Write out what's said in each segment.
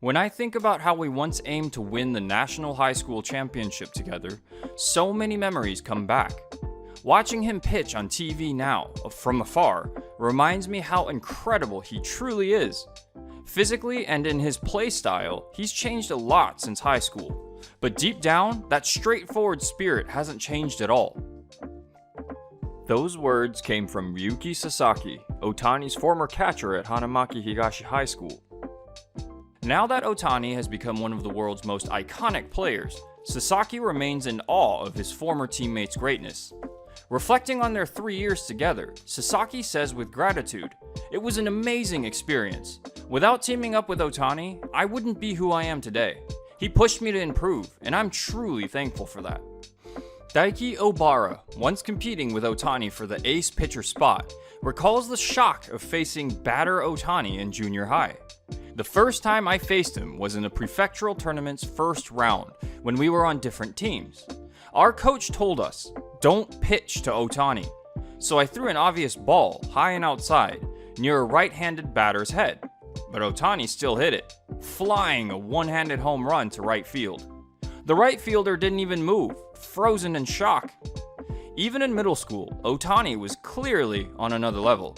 When I think about how we once aimed to win the National High School Championship together, so many memories come back. Watching him pitch on TV now, from afar, reminds me how incredible he truly is. Physically and in his play style, he's changed a lot since high school, but deep down, that straightforward spirit hasn't changed at all. Those words came from Ryuki Sasaki, Ohtani's former catcher at Hanamaki Higashi High School. Now that Ohtani has become one of the world's most iconic players, Sasaki remains in awe of his former teammates' greatness. Reflecting on their 3 years together, Sasaki says with gratitude, "It was an amazing experience. Without teaming up with Ohtani, I wouldn't be who I am today. He pushed me to improve, and I'm truly thankful for that." Daiki Obara, once competing with Ohtani for the ace pitcher spot, recalls the shock of facing batter Ohtani in junior high. "The first time I faced him was in a prefectural tournament's first round when we were on different teams. Our coach told us, don't pitch to Ohtani. So I threw an obvious ball high and outside near a right-handed batter's head. But Ohtani still hit it, flying a one-handed home run to right field. The right fielder didn't even move, frozen in shock. Even in middle school, Ohtani was clearly on another level."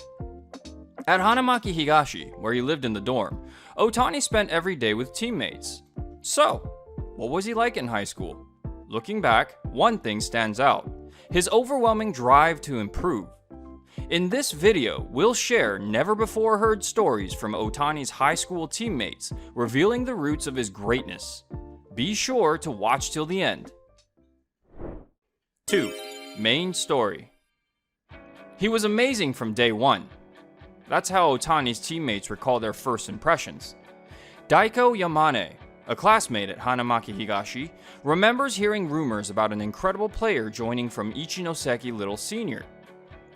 At Hanamaki Higashi, where he lived in the dorm, Ohtani spent every day with teammates. So, what was he like in high school? Looking back, one thing stands out: his overwhelming drive to improve. In this video, we'll share never-before-heard stories from Ohtani's high school teammates, revealing the roots of his greatness. Be sure to watch till the end. 2. Main story. He was amazing from day one. That's how Ohtani's teammates recall their first impressions. Daiko Yamane, a classmate at Hanamaki Higashi, remembers hearing rumors about an incredible player joining from Ichinoseki Little Senior.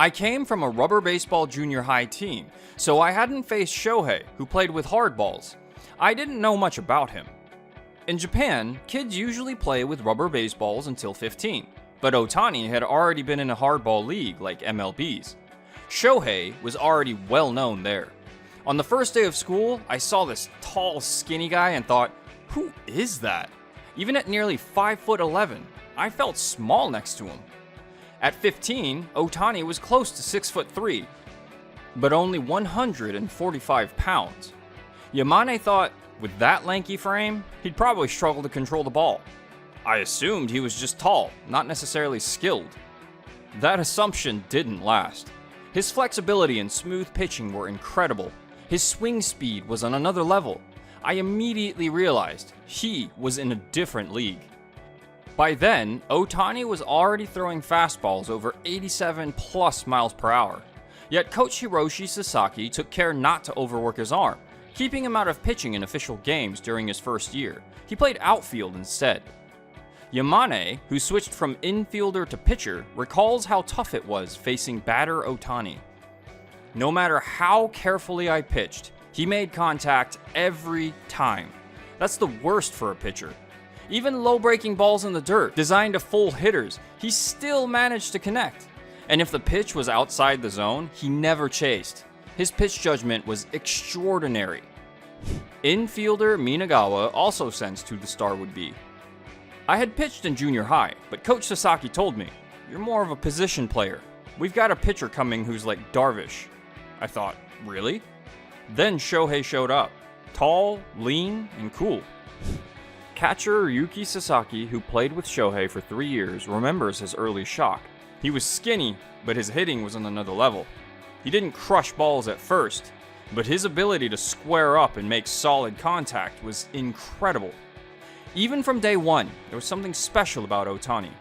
"I came from a rubber baseball junior high team, so I hadn't faced Shohei, who played with hardballs. I didn't know much about him. In Japan, kids usually play with rubber baseballs until 15, but Ohtani had already been in a hardball league like MLB's. Shohei was already well known there. On the first day of school, I saw this tall, skinny guy and thought, who is that? Even at nearly 5'11", I felt small next to him. At 15, Ohtani was close to 6'3", but only 145 pounds. Yamane thought, with that lanky frame, he'd probably struggle to control the ball. I assumed he was just tall, not necessarily skilled. That assumption didn't last. His flexibility and smooth pitching were incredible. His swing speed was on another level. I immediately realized he was in a different league. By then, Ohtani was already throwing fastballs over 87 plus miles per hour. Yet Coach Hiroshi Sasaki took care not to overwork his arm, keeping him out of pitching in official games during his first year. He played outfield instead. Yamane, who switched from infielder to pitcher, recalls how tough it was facing batter Ohtani. "No matter how carefully I pitched, he made contact every time. That's the worst for a pitcher. Even low-breaking balls in the dirt, designed to fool hitters, he still managed to connect. And if the pitch was outside the zone, he never chased. His pitch judgment was extraordinary." Infielder Minagawa also sensed who the star would be. "I had pitched in junior high, but Coach Sasaki told me, you're more of a position player. We've got a pitcher coming who's like Darvish." I thought, really? Then Shohei showed up. Tall, lean, and cool. Catcher Ryuki Sasaki, who played with Shohei for 3 years, remembers his early shock. He was skinny, but his hitting was on another level. He didn't crush balls at first, but his ability to square up and make solid contact was incredible. Even from day one, there was something special about Ohtani.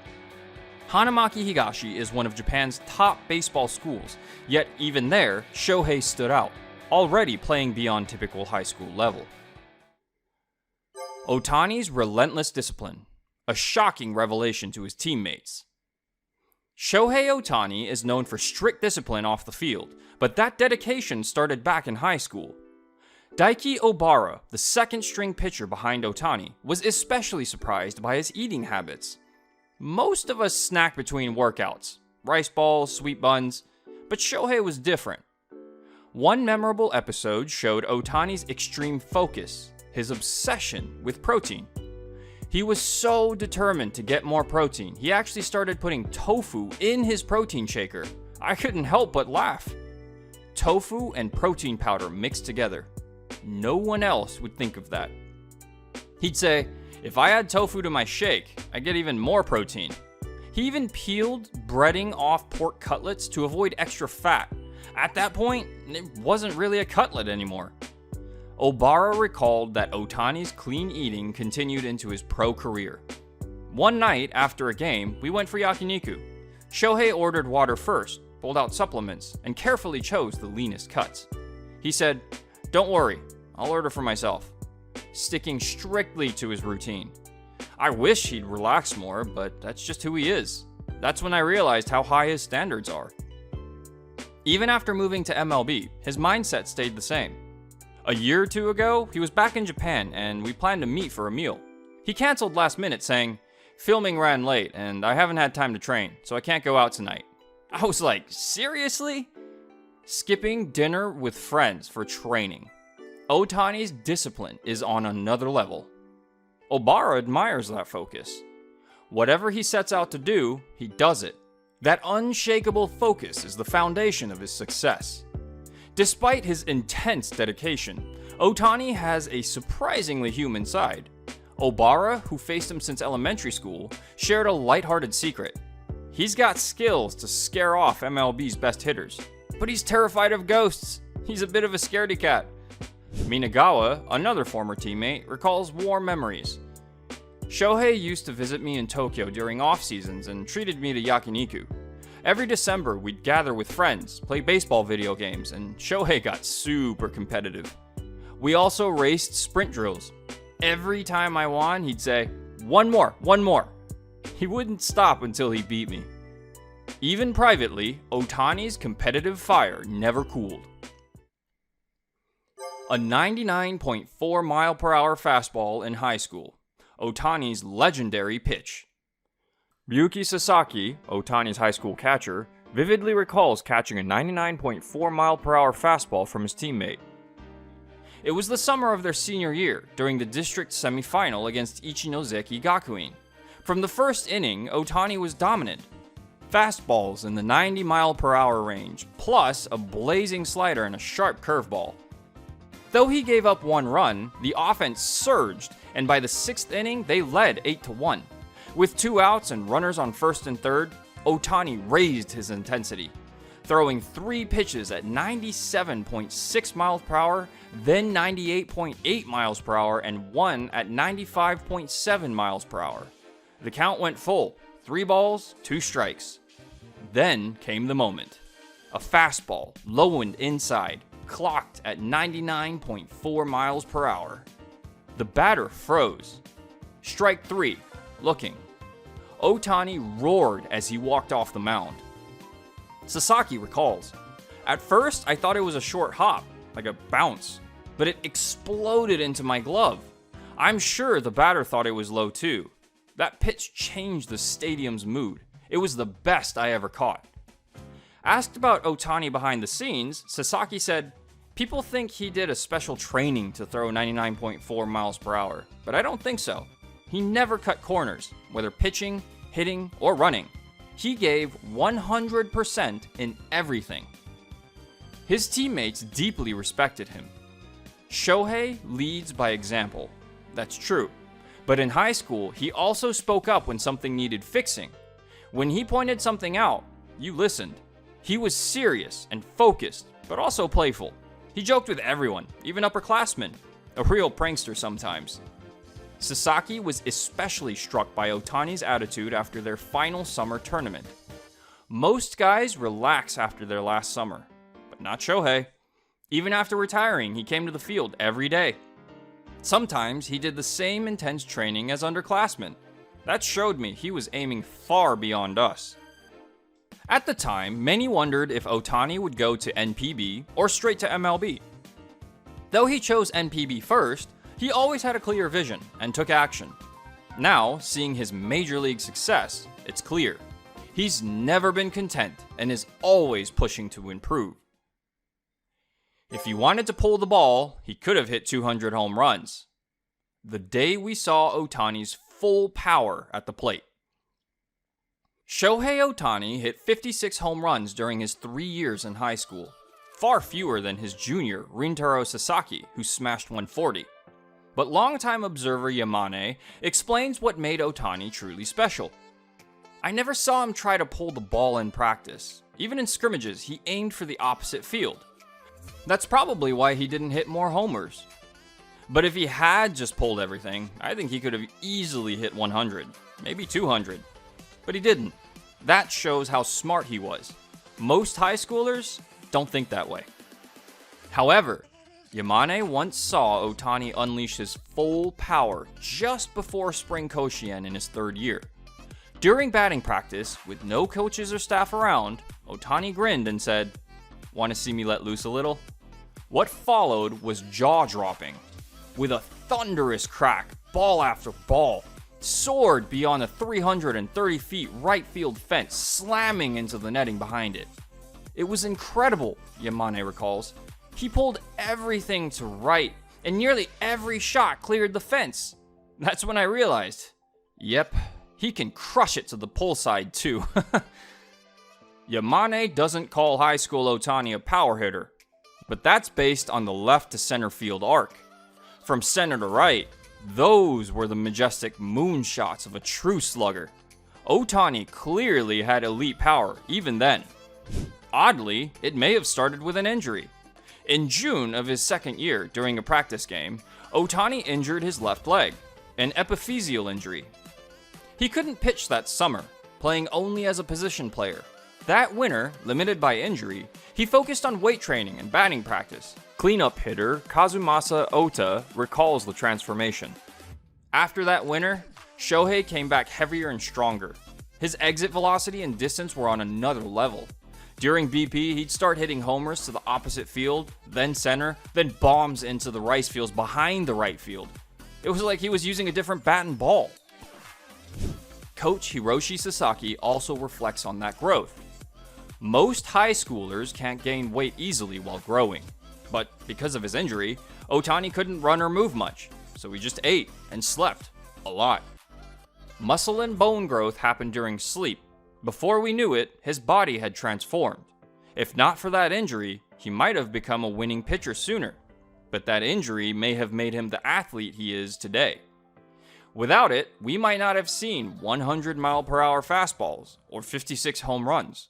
Hanamaki Higashi is one of Japan's top baseball schools, yet even there, Shohei stood out, already playing beyond typical high school level. Ohtani's relentless discipline, a shocking revelation to his teammates. Shohei Ohtani is known for strict discipline off the field, but that dedication started back in high school. Daiki Obara, the second-string pitcher behind Ohtani, was especially surprised by his eating habits. Most of us snack between workouts, rice balls, sweet buns, but Shohei was different. One memorable episode showed Ohtani's extreme focus. his obsession with protein. He was so determined to get more protein, he actually started putting tofu in his protein shaker. I couldn't help but laugh. Tofu and protein powder mixed together. No one else would think of that. He'd say, if I add tofu to my shake, I get even more protein. He even peeled breading off pork cutlets to avoid extra fat. At that point, it wasn't really a cutlet anymore. Obara recalled that Ohtani's clean eating continued into his pro career. One night after a game, we went for yakiniku. Shohei ordered water first, pulled out supplements, and carefully chose the leanest cuts. He said, "Don't worry, I'll order for myself," sticking strictly to his routine. I wish he'd relax more, but that's just who he is. That's when I realized how high his standards are. Even after moving to MLB, his mindset stayed the same. A year or two ago, he was back in Japan and we planned to meet for a meal. He canceled last minute saying, "Filming ran late and I haven't had time to train, so I can't go out tonight." I was like, seriously? Skipping dinner with friends for training. Ohtani's discipline is on another level. Obara admires that focus. Whatever he sets out to do, he does it. That unshakable focus is the foundation of his success. Despite his intense dedication, Ohtani has a surprisingly human side. Obara, who faced him since elementary school, shared a lighthearted secret. He's got skills to scare off MLB's best hitters, but he's terrified of ghosts. He's a bit of a scaredy cat. Minagawa, another former teammate, recalls warm memories. Shohei used to visit me in Tokyo during off-seasons and treated me to yakiniku. Every December, we'd gather with friends, play baseball video games, and Shohei got super competitive. We also raced sprint drills. Every time I won, he'd say, one more. He wouldn't stop until he beat me. Even privately, Ohtani's competitive fire never cooled. A 99.4 mile per hour fastball in high school. Ohtani's legendary pitch. Ryuki Sasaki, Ohtani's high school catcher, vividly recalls catching a 99.4 mile per hour fastball from his teammate. It was the summer of their senior year, during the district semifinal against Ichinozeki Gakuin. From the first inning, Ohtani was dominant. Fastballs in the 90 mile per hour range, plus a blazing slider and a sharp curveball. Though he gave up one run, the offense surged, and by the sixth inning, they led 8-1. With 2 outs and runners on first and third, Ohtani raised his intensity, throwing 3 pitches at 97.6 miles per hour, then 98.8 miles per hour, and 1 at 95.7 miles per hour. The count went full, 3 balls, 2 strikes. Then came the moment. A fastball, low and inside, clocked at 99.4 miles per hour. The batter froze. Strike 3, looking. Ohtani roared as he walked off the mound. Sasaki recalls, "At first, I thought it was a short hop, like a bounce, but it exploded into my glove. I'm sure the batter thought it was low too. That pitch changed the stadium's mood. It was the best I ever caught." Asked about Ohtani behind the scenes, Sasaki said, "People think he did a special training to throw 99.4 miles per hour, but I don't think so. He never cut corners, whether pitching, hitting, or running. He gave 100% in everything." His teammates deeply respected him. Shohei leads by example. That's true. But in high school, he also spoke up when something needed fixing. When he pointed something out, you listened. He was serious and focused, but also playful. He joked with everyone, even upperclassmen. A real prankster sometimes. Sasaki was especially struck by Ohtani's attitude after their final summer tournament. Most guys relax after their last summer, but not Shohei. Even after retiring, he came to the field every day. Sometimes he did the same intense training as underclassmen. That showed me he was aiming far beyond us. At the time, many wondered if Ohtani would go to NPB or straight to MLB. Though he chose NPB first, he always had a clear vision and took action. Now, seeing his major league success, it's clear. He's never been content and is always pushing to improve. If he wanted to pull the ball, he could have hit 200 home runs. the day we saw Ohtani's full power at the plate. Shohei Ohtani hit 56 home runs during his 3 years in high school, far fewer than his junior, Rintaro Sasaki, who smashed 140. But longtime observer Yamane explains what made Ohtani truly special. I never saw him try to pull the ball in practice. Even in scrimmages, he aimed for the opposite field. That's probably why he didn't hit more homers. But if he had just pulled everything, I think he could have easily hit 100, maybe 200. But he didn't. That shows how smart he was. Most high schoolers don't think that way. However, Yamane once saw Ohtani unleash his full power just before spring Koshien in his 3rd year. During batting practice, with no coaches or staff around, Ohtani grinned and said, "Want to see me let loose a little?" What followed was jaw-dropping. With a thunderous crack, ball after ball soared beyond the 330 feet right field fence, slamming into the netting behind it. It was incredible, Yamane recalls. He pulled everything to right, and nearly every shot cleared the fence. That's when I realized, yep, he can crush it to the pull side too. Yamane doesn't call high school Ohtani a power hitter, but that's based on the left to center field arc. From center to right, those were the majestic moonshots of a true slugger. Ohtani clearly had elite power even then. Oddly, it may have started with an injury. In June of his 2nd year, during a practice game, Ohtani injured his left leg, an epiphyseal injury. He couldn't pitch that summer, playing only as a position player. That winter, limited by injury, he focused on weight training and batting practice. Cleanup hitter Kazumasa Ota recalls the transformation. After that winter, Shohei came back heavier and stronger. His exit velocity and distance were on another level. During BP, he'd start hitting homers to the opposite field, then center, then bombs into the rice fields behind the right field. It was like he was using a different bat and ball. Coach Hiroshi Sasaki also reflects on that growth. Most high schoolers can't gain weight easily while growing, but because of his injury, Ohtani couldn't run or move much, so he just ate and slept a lot. Muscle and bone growth happened during sleep. Before we knew it, his body had transformed. If not for that injury, he might have become a winning pitcher sooner, but that injury may have made him the athlete he is today. Without it, we might not have seen 100-mile-per-hour fastballs or 56 home runs.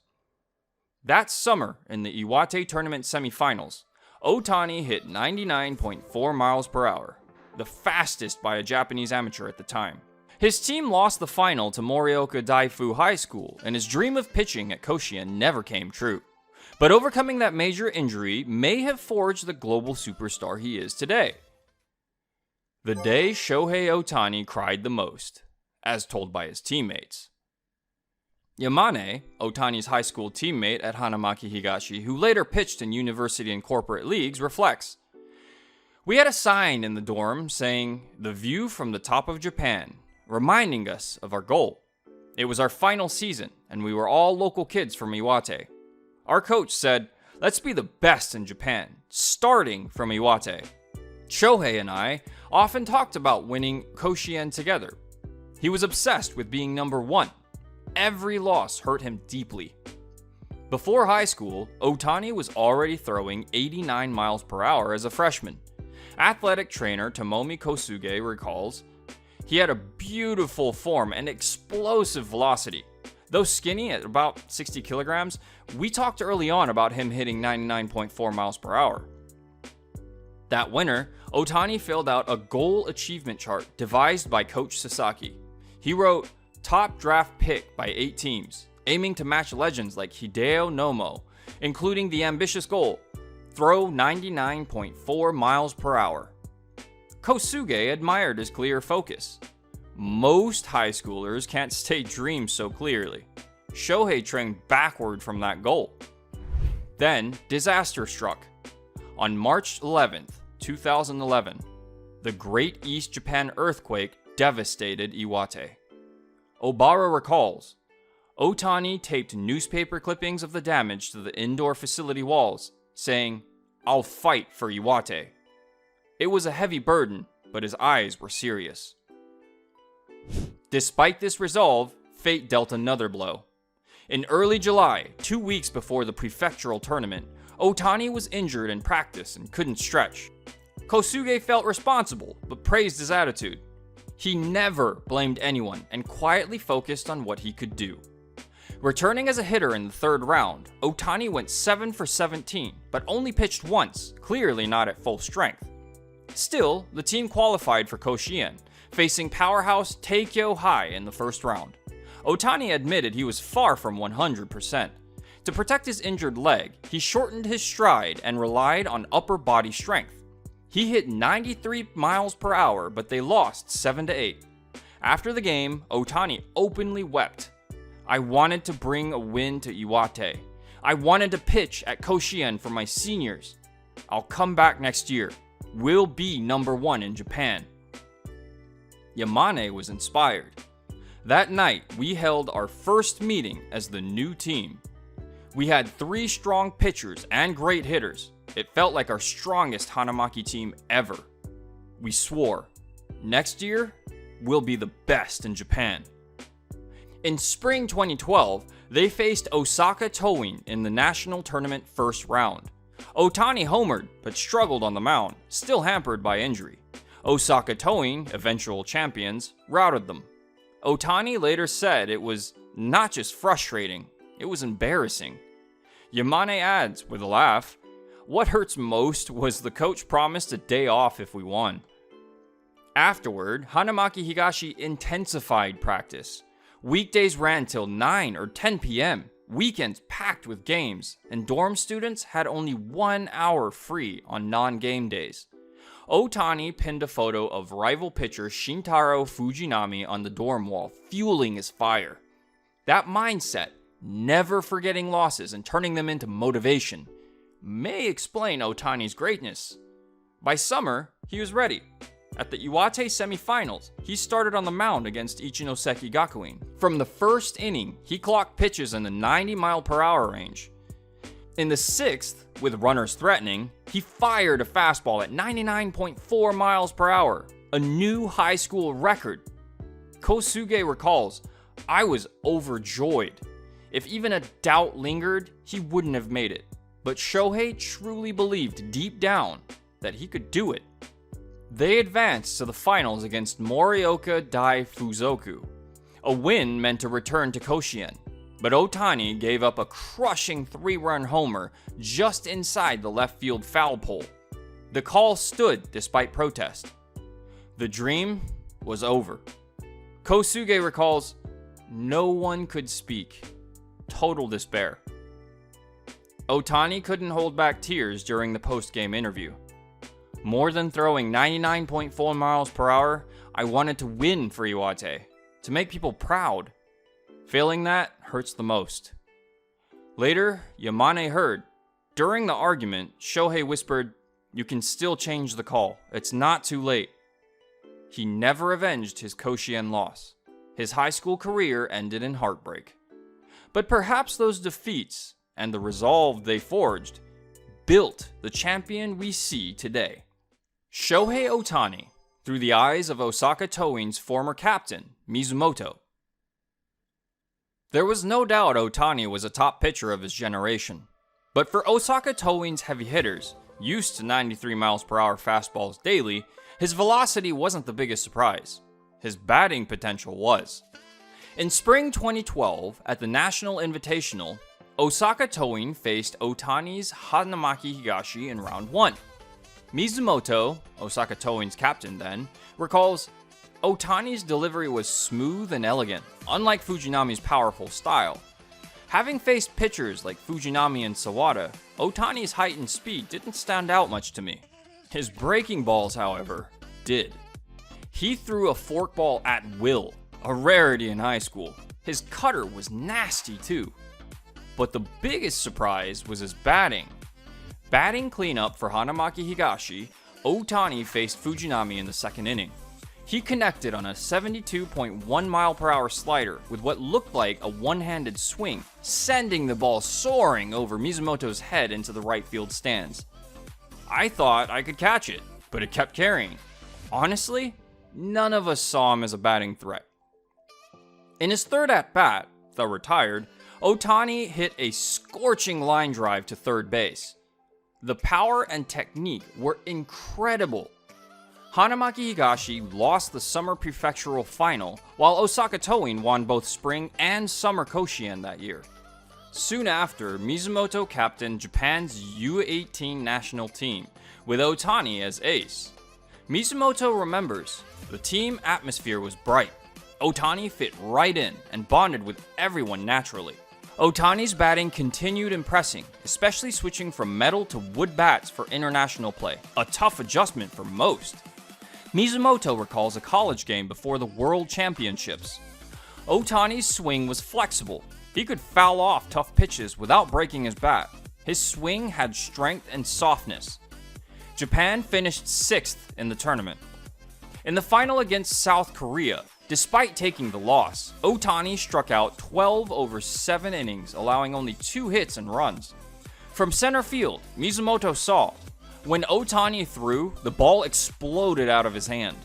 That summer, in the Iwate Tournament semifinals, Ohtani hit 99.4 miles per hour, the fastest by a Japanese amateur at the time. His team lost the final to Morioka Daifu High School, and his dream of pitching at Koshien never came true. But overcoming that major injury may have forged the global superstar he is today. The day Shohei Ohtani cried the most, as told by his teammates. Yamane, Ohtani's high school teammate at Hanamaki Higashi, who later pitched in university and corporate leagues, reflects, "We had a sign in the dorm saying, 'The view from the top of Japan,' reminding us of our goal. It was our final season, and we were all local kids from Iwate. Our coach said, 'Let's be the best in Japan, starting from Iwate.' Shohei and I often talked about winning Koshien together. He was obsessed with being number 1. Every loss hurt him deeply. Before high school, Ohtani was already throwing 89 miles per hour as a freshman. Athletic trainer Tomomi Kosuge recalls, he had a beautiful form and explosive velocity. Though skinny at about 60 kilograms, we talked early on about him hitting 99.4 miles per hour. That winter, Ohtani filled out a goal achievement chart devised by Coach Sasaki. He wrote, top draft pick by 8 teams, aiming to match legends like Hideo Nomo, including the ambitious goal, throw 99.4 miles per hour. Kosuge admired his clear focus. Most high schoolers can't state dreams so clearly. Shohei trained backward from that goal. Then, disaster struck. On March 11th, 2011, the Great East Japan earthquake devastated Iwate. Obara recalls, Ohtani taped newspaper clippings of the damage to the indoor facility walls, saying, "I'll fight for Iwate." It was a heavy burden, but his eyes were serious. Despite this resolve, fate dealt another blow. In early July, 2 weeks before the prefectural tournament, Ohtani was injured in practice and couldn't stretch. Kosuge felt responsible, but praised his attitude. He never blamed anyone and quietly focused on what he could do. Returning as a hitter in the third round, Ohtani went 7 for 17, but only pitched once, clearly not at full strength. Still, the team qualified for Koshien, facing powerhouse Taikyo High in the first round. Ohtani admitted he was far from 100%. To protect his injured leg, he shortened his stride and relied on upper body strength. He hit 93 miles per hour, but they lost 7-8. After the game, Ohtani openly wept. "I wanted to bring a win to Iwate. I wanted to pitch at Koshien for my seniors. I'll come back next year. We'll be #1 in Japan." Yamane was inspired. That night, we held our first meeting as the new team. We had 3 strong pitchers and great hitters. It felt like our strongest Hanamaki team ever. We swore, next year, we'll be the best in Japan. In spring 2012, they faced Osaka Towing in the national tournament first round. Ohtani homered, but struggled on the mound, still hampered by injury. Osaka Towing, eventual champions, routed them. Ohtani later said it was not just frustrating, it was embarrassing. Yamane adds, with a laugh, "What hurts most was the coach promised a day off if we won." Afterward, Hanamaki Higashi intensified practice. Weekdays ran till 9 or 10 p.m., weekends packed with games, and dorm students had only 1 hour free on non-game days. Ohtani pinned a photo of rival pitcher Shintaro Fujinami on the dorm wall, fueling his fire. That mindset, never forgetting losses and turning them into motivation, may explain Ohtani's greatness. By summer, he was ready. At the Iwate semifinals, he started on the mound against Ichinoseki Gakuin. From the first inning, he clocked pitches in the 90-mile-per-hour range. In the 6th, with runners threatening, he fired a fastball at 99.4 miles per hour, a new high school record. Kosuge recalls, "I was overjoyed. If even a doubt lingered, he wouldn't have made it. But Shohei truly believed deep down that he could do it." They advanced to the finals against Morioka Dai Fuzoku. A win meant a return to Koshien, but Ohtani gave up a crushing 3-run homer just inside the left field foul pole. The call stood despite protest. The dream was over. Kosuge recalls, "No one could speak. Total despair." Ohtani couldn't hold back tears during the post-game interview. "More than throwing 99.4 miles per hour, I wanted to win for Iwate, to make people proud. Failing that hurts the most." Later, Yamane heard, during the argument, Shohei whispered, "You can still change the call. It's not too late." He never avenged his Koshien loss. His high school career ended in heartbreak. But perhaps those defeats, and the resolve they forged, built the champion we see today. Shohei Ohtani, through the eyes of Osaka Towing's former captain, Mizumoto. There was no doubt Ohtani was a top pitcher of his generation. But for Osaka Towing's heavy hitters, used to 93 miles per hour fastballs daily, his velocity wasn't the biggest surprise. His batting potential was. In spring 2012, at the National Invitational, Osaka Towing faced Otani's Hanamaki Higashi in round 1. Mizumoto, Osaka Towing's captain then, recalls, "Otani's delivery was smooth and elegant, unlike Fujinami's powerful style. Having faced pitchers like Fujinami and Sawada, Otani's height and speed didn't stand out much to me. His breaking balls, however, did. He threw a forkball at will, a rarity in high school. His cutter was nasty too. But the biggest surprise was his batting. Batting cleanup for Hanamaki Higashi, Ohtani faced Fujinami in the second inning. He connected on a 72.1 mile per hour slider with what looked like a one-handed swing, sending the ball soaring over Mizumoto's head into the right field stands. I thought I could catch it, but it kept carrying. Honestly, none of us saw him as a batting threat. In his third at-bat, though retired, Ohtani hit a scorching line drive to third base. The power and technique were incredible. Hanamaki Higashi lost the summer prefectural final, while Osaka Toin won both spring and summer Koshien that year. Soon after, Mizumoto captained Japan's U18 national team, with Ohtani as ace. Mizumoto remembers, the team atmosphere was bright. Ohtani fit right in and bonded with everyone naturally. Ohtani's batting continued impressing, especially switching from metal to wood bats for international play, a tough adjustment for most. Mizumoto recalls a college game before the World Championships. Ohtani's swing was flexible. He could foul off tough pitches without breaking his bat. His swing had strength and softness. Japan finished 6th in the tournament. In the final against South Korea, despite taking the loss, Ohtani struck out 12 over 7 innings, allowing only 2 hits and runs. From center field, Mizumoto saw, when Ohtani threw, the ball exploded out of his hand.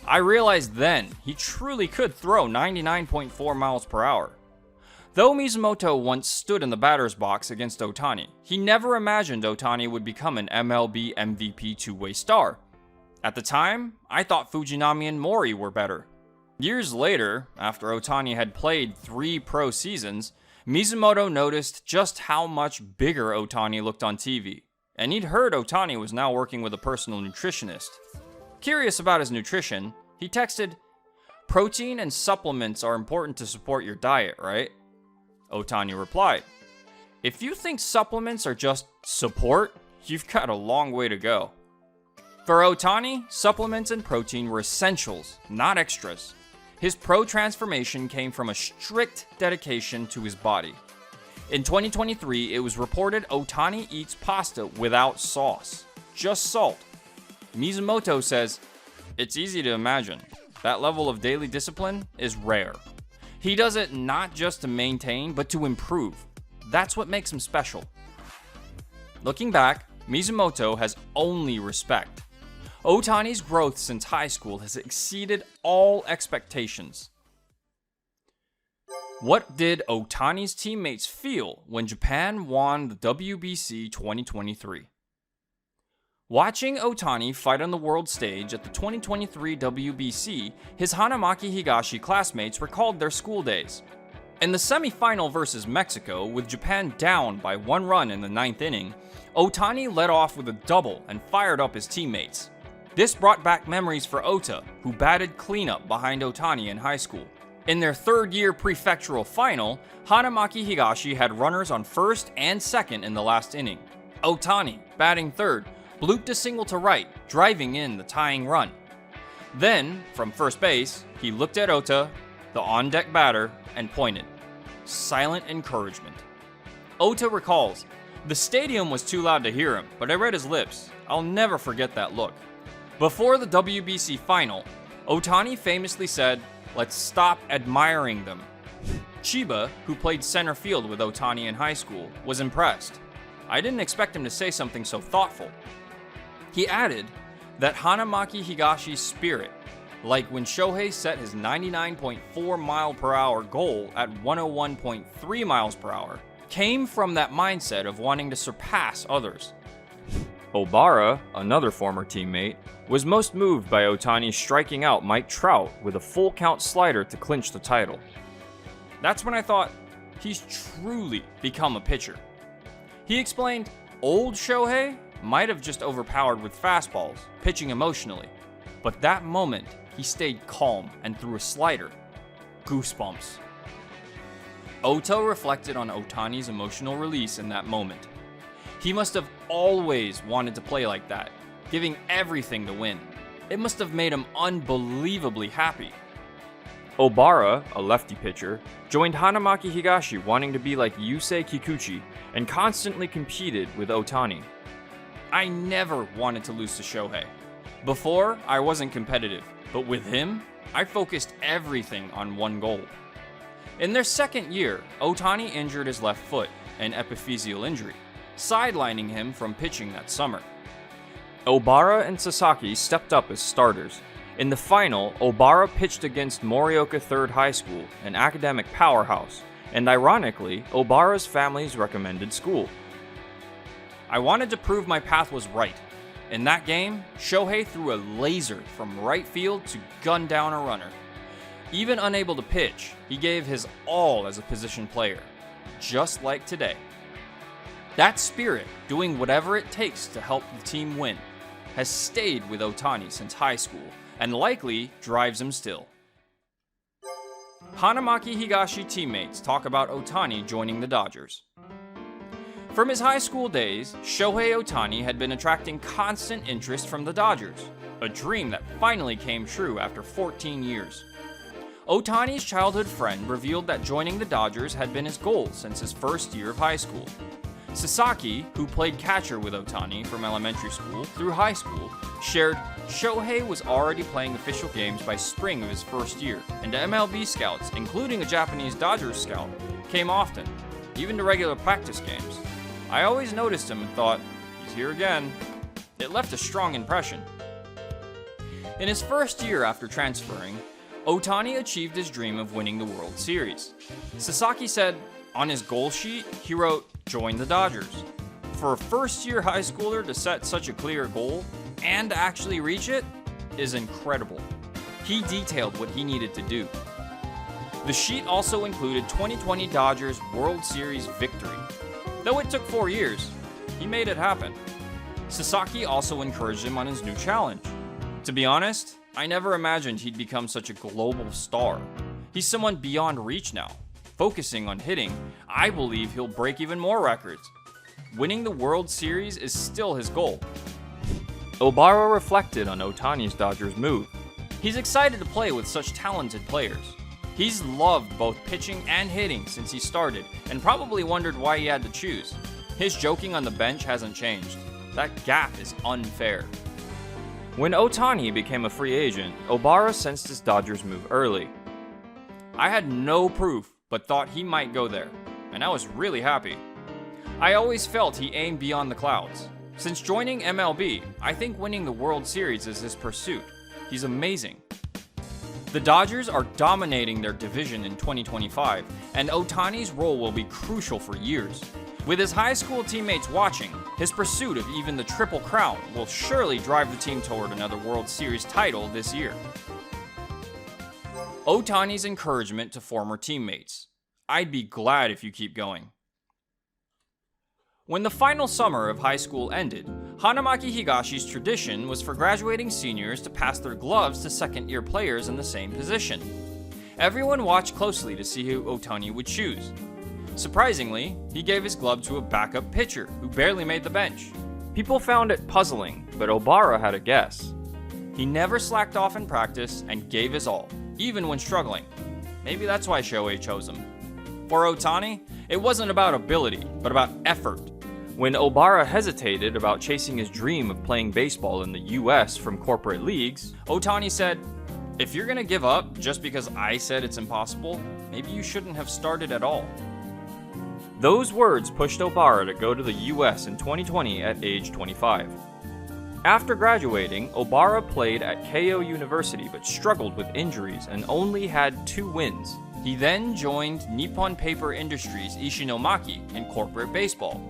I realized then he truly could throw 99.4 miles per hour. Though Mizumoto once stood in the batter's box against Ohtani, he never imagined Ohtani would become an MLB MVP two-way star. At the time, I thought Fujinami and Mori were better. Years later, after Ohtani had played 3 pro seasons, Mizumoto noticed just how much bigger Ohtani looked on TV, and he'd heard Ohtani was now working with a personal nutritionist. Curious about his nutrition, he texted, "Protein and supplements are important to support your diet, right?" Ohtani replied, "If you think supplements are just support, you've got a long way to go." For Ohtani, supplements and protein were essentials, not extras. His pro transformation came from a strict dedication to his body. In 2023, it was reported Ohtani eats pasta without sauce, just salt. Mizumoto says, "It's easy to imagine. That level of daily discipline is rare. He does it not just to maintain, but to improve. That's what makes him special." Looking back, Mizumoto has only respect. Ohtani's growth since high school has exceeded all expectations. What did Ohtani's teammates feel when Japan won the WBC 2023? Watching Ohtani fight on the world stage at the 2023 WBC, his Hanamaki Higashi classmates recalled their school days. In the semifinal versus Mexico, with Japan down by 1 run in the 9th inning, Ohtani led off with a double and fired up his teammates. This brought back memories for Ota, who batted cleanup behind Ohtani in high school. In their 3rd-year prefectural final, Hanamaki Higashi had runners on first and second in the last inning. Ohtani, batting third, blooped a single to right, driving in the tying run. Then, from first base, he looked at Ota, the on-deck batter, and pointed. Silent encouragement. Ota recalls, "The stadium was too loud to hear him, but I read his lips. I'll never forget that look." Before the WBC final, Ohtani famously said, "Let's stop admiring them." Chiba, who played center field with Ohtani in high school, was impressed. "I didn't expect him to say something so thoughtful." He added that Hanamaki Higashi's spirit, like when Shohei set his 99.4 mile per hour goal at 101.3 miles per hour, came from that mindset of wanting to surpass others. Obara, another former teammate, was most moved by Ohtani striking out Mike Trout with a full count slider to clinch the title. That's when I thought, he's truly become a pitcher. He explained, old Shohei might have just overpowered with fastballs, pitching emotionally, but that moment he stayed calm and threw a slider. Goosebumps. Ota reflected on Ohtani's emotional release in that moment. He must have always wanted to play like that, giving everything to win. It must have made him unbelievably happy. Obara, a lefty pitcher, joined Hanamaki Higashi wanting to be like Yusei Kikuchi and constantly competed with Ohtani. I never wanted to lose to Shohei. Before, I wasn't competitive, but with him, I focused everything on one goal. In their 2nd year, Ohtani injured his left foot, an epiphyseal injury, sidelining him from pitching that summer. Obara and Sasaki stepped up as starters, In the final, Obara pitched against Morioka Third High School, an academic powerhouse, and ironically, Obara's family's recommended school. I wanted to prove my path was right. In that game, Shohei threw a laser from right field to gun down a runner. Even unable to pitch, he gave his all as a position player, just like today. That spirit, doing whatever it takes to help the team win, has stayed with Ohtani since high school, and likely drives him still. Hanamaki Higashi teammates talk about Ohtani joining the Dodgers. From his high school days, Shohei Ohtani had been attracting constant interest from the Dodgers, a dream that finally came true after 14 years. Ohtani's childhood friend revealed that joining the Dodgers had been his goal since his first year of high school. Sasaki, who played catcher with Ohtani from elementary school through high school, shared Shohei was already playing official games by spring of his first year, and MLB scouts, including a Japanese Dodgers scout, came often, even to regular practice games. I always noticed him and thought, he's here again. It left a strong impression. In his first year after transferring, Ohtani achieved his dream of winning the World Series. Sasaki said on his goal sheet, he wrote, "Join the Dodgers." For a first-year high schooler to set such a clear goal and actually reach it is incredible. He detailed what he needed to do. The sheet also included 2020 Dodgers World Series victory. Though it took 4 years, he made it happen. Sasaki also encouraged him on his new challenge. To be honest, I never imagined he'd become such a global star. He's someone beyond reach now. Focusing on hitting, I believe he'll break even more records. Winning the World Series is still his goal. Obara reflected on Ohtani's Dodgers move. He's excited to play with such talented players. He's loved both pitching and hitting since he started, and probably wondered why he had to choose. His joking on the bench hasn't changed. That gap is unfair. When Ohtani became a free agent, Obara sensed his Dodgers move early. I had no proof, but thought he might go there, and I was really happy. I always felt he aimed beyond the clouds. Since joining MLB, I think winning the World Series is his pursuit. He's amazing. The Dodgers are dominating their division in 2025, and Ohtani's role will be crucial for years. With his high school teammates watching, his pursuit of even the Triple Crown will surely drive the team toward another World Series title this year. Ohtani's encouragement to former teammates. I'd be glad if you keep going. When the final summer of high school ended, Hanamaki Higashi's tradition was for graduating seniors to pass their gloves to second-year players in the same position. Everyone watched closely to see who Ohtani would choose. Surprisingly, he gave his glove to a backup pitcher who barely made the bench. People found it puzzling, but Obara had a guess. He never slacked off in practice and gave his all, even when struggling. Maybe that's why Shohei chose him. For Ohtani, it wasn't about ability, but about effort. When Obara hesitated about chasing his dream of playing baseball in the US from corporate leagues, Ohtani said, "If you're gonna give up just because I said it's impossible, maybe you shouldn't have started at all." Those words pushed Obara to go to the US in 2020 at age 25. After graduating, Obara played at Keio University but struggled with injuries and only had 2 wins. He then joined Nippon Paper Industries Ishinomaki in corporate baseball.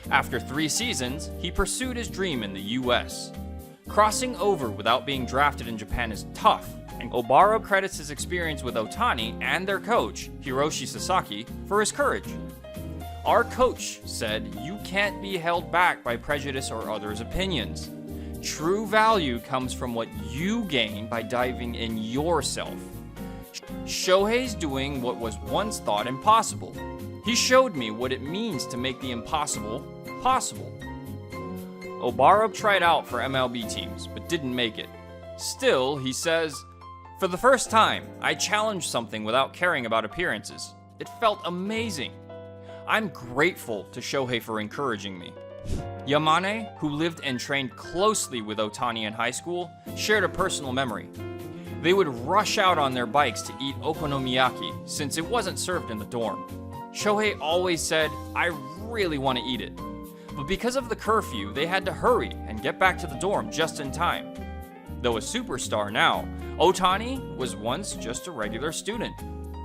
After 3 seasons, he pursued his dream in the US. Crossing over without being drafted in Japan is tough, and Obara credits his experience with Ohtani and their coach, Hiroshi Sasaki, for his courage. Our coach said, "You can't be held back by prejudice or others' opinions. True value comes from what you gain by diving in yourself." Shohei's doing what was once thought impossible. He showed me what it means to make the impossible possible. Obara tried out for MLB teams, but didn't make it. Still, he says, "For the first time, I challenged something without caring about appearances. It felt amazing. I'm grateful to Shohei for encouraging me." Yamane, who lived and trained closely with Ohtani in high school, shared a personal memory. They would rush out on their bikes to eat okonomiyaki since it wasn't served in the dorm. Shohei always said, "I really want to eat it." But because of the curfew, they had to hurry and get back to the dorm just in time. Though a superstar now, Ohtani was once just a regular student.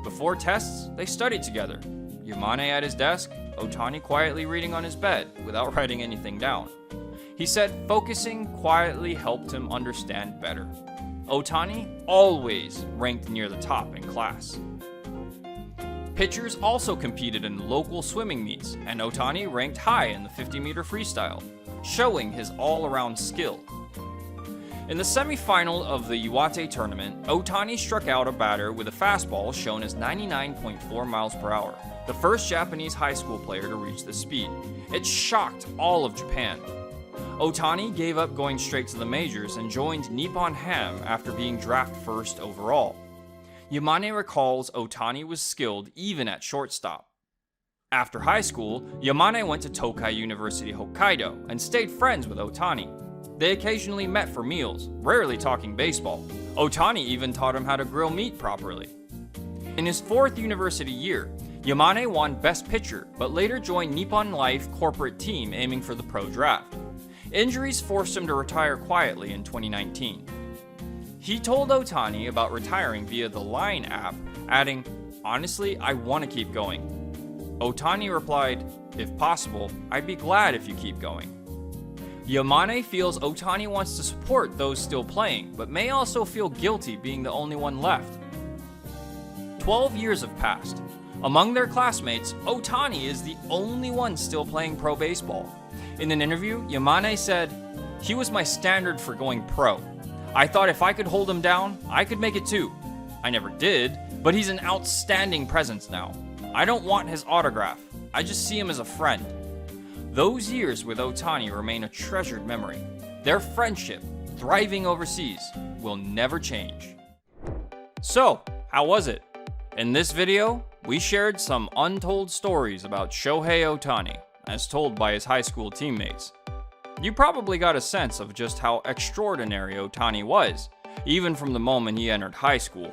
Before tests, they studied together. Yamane at his desk, Ohtani quietly reading on his bed without writing anything down. He said focusing quietly helped him understand better. Ohtani always ranked near the top in class. Pitchers also competed in local swimming meets, and Ohtani ranked high in the 50-meter freestyle, showing his all-around skill. In the semifinal of the Iwate tournament, Ohtani struck out a batter with a fastball shown as 99.4 miles per hour, the first Japanese high school player to reach this speed. It shocked all of Japan. Ohtani gave up going straight to the majors and joined Nippon Ham after being drafted first overall. Yamane recalls Ohtani was skilled even at shortstop. After high school, Yamane went to Tokai University Hokkaido and stayed friends with Ohtani. They occasionally met for meals, rarely talking baseball. Ohtani even taught him how to grill meat properly. In his fourth university year, Yamane won Best Pitcher, but later joined Nippon Life corporate team aiming for the pro draft. Injuries forced him to retire quietly in 2019. He told Ohtani about retiring via the Line app, adding, "Honestly, I want to keep going." Ohtani replied, "If possible, I'd be glad if you keep going." Yamane feels Ohtani wants to support those still playing, but may also feel guilty being the only one left. 12 years have passed. Among their classmates, Ohtani is the only one still playing pro baseball. In an interview, Yamane said, "He was my standard for going pro. I thought if I could hold him down, I could make it too. I never did, but he's an outstanding presence now. I don't want his autograph. I just see him as a friend." Those years with Ohtani remain a treasured memory. Their friendship, thriving overseas, will never change. So, how was it? In this video, we shared some untold stories about Shohei Ohtani, as told by his high school teammates. You probably got a sense of just how extraordinary Ohtani was, even from the moment he entered high school.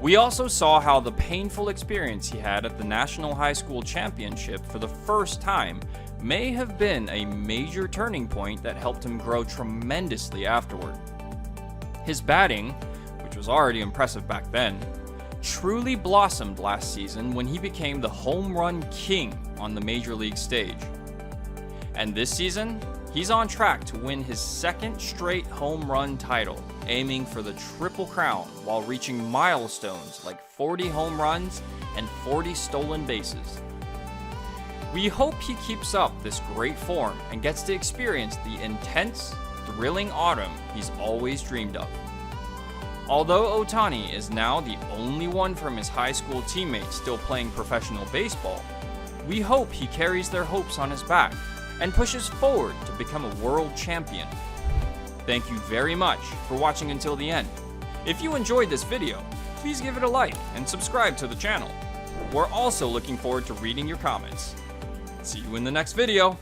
We also saw how the painful experience he had at the National High School Championship for the first time may have been a major turning point that helped him grow tremendously afterward. His batting, which was already impressive back then, truly blossomed last season when he became the home run king on the major league stage. And this season, he's on track to win his second straight home run title, aiming for the Triple Crown while reaching milestones like 40 home runs and 40 stolen bases. We hope he keeps up this great form and gets to experience the intense, thrilling autumn he's always dreamed of. Although Ohtani is now the only one from his high school teammates still playing professional baseball, we hope he carries their hopes on his back and pushes forward to become a world champion. Thank you very much for watching until the end. If you enjoyed this video, please give it a like and subscribe to the channel. We're also looking forward to reading your comments. See you in the next video.